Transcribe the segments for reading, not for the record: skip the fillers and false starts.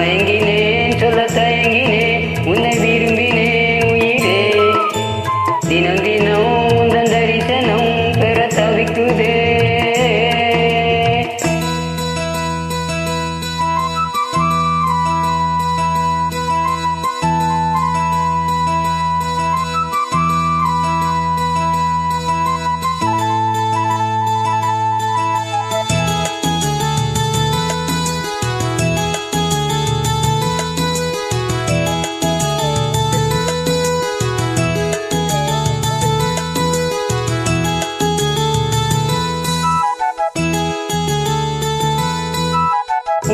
மயங்கினேன் சொல்ல தயங்கினேன் உன்னை விரும்பினேன் உயிரே. தினம் தினம் உந்தன் தரிசனம் பெற தவிக்குதே.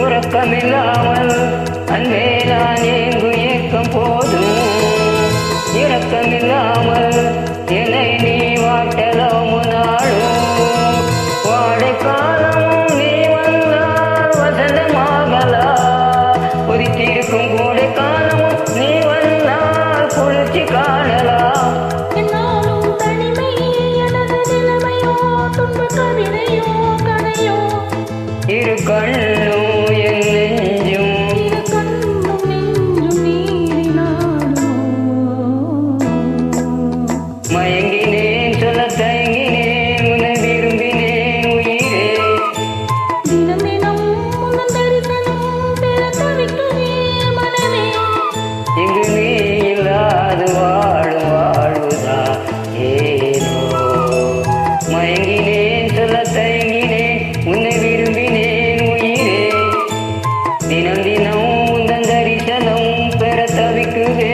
உறக்கமில்லாமல் அன்பே நான் ஏங்கும் ஏக்கம் போதும். இரக்கமில்லாமல் என்னை நீ வாட்டலாம் நாளும். வாடை காலமும் நீ வந்தால் வசந்தமாகலா. கொதித்திருக்கும் கோடை காலமும் நீ வந்தால் குளிர்ச்சி காணலாம். இரு கண்ணும் மயங்கினேன் சொல்ல தயங்கினேன் உன்னை விரும்பினேன் உயிரே. தினம் தினம் உந்தன் தரிசனம் பெற தவிக்கிறேன் மனமே. இங்கு நீ இல்லாது வாழும் வாழ்வுதா ஏனோ. மயங்கினேன் சொல்ல தயங்கினேன் உன்னை விரும்பினேன் உயிரே. தினம் தினம் உந்தன் தரிசனம் பெற தவிக்குதே.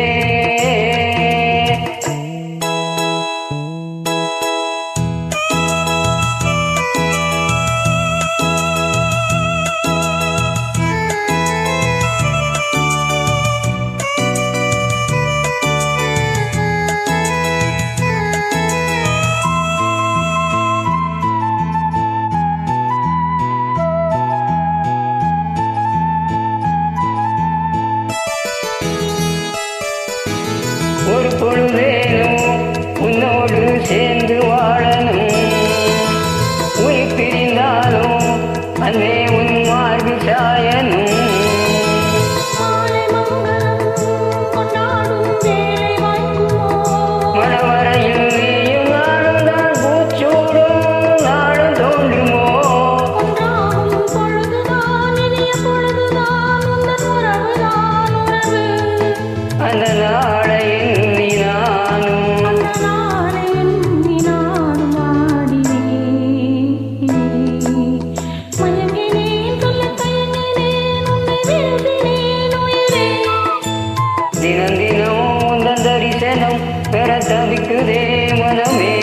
ஒரு பொழுதேனும் உன்னோடு சேர்ந்து வாழணும். உயிர் பிரிந்தாலும் அன்னே உன் மார்பு சாயணும். மணவரையில் நீயும் நாளும் தான் பூச்சூடும் நாளும் தோன்றுமோ. அந்த நாளை எண்ணி நானும் தினம் தினம் உந்தன் தரிசனம் பெற தவிக்குதே மனமே.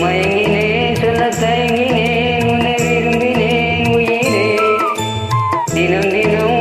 மயங்கினேன் சொல்ல தயங்கினேன் உன்னை விரும்பினேன் உயிரே. தினம் தினம்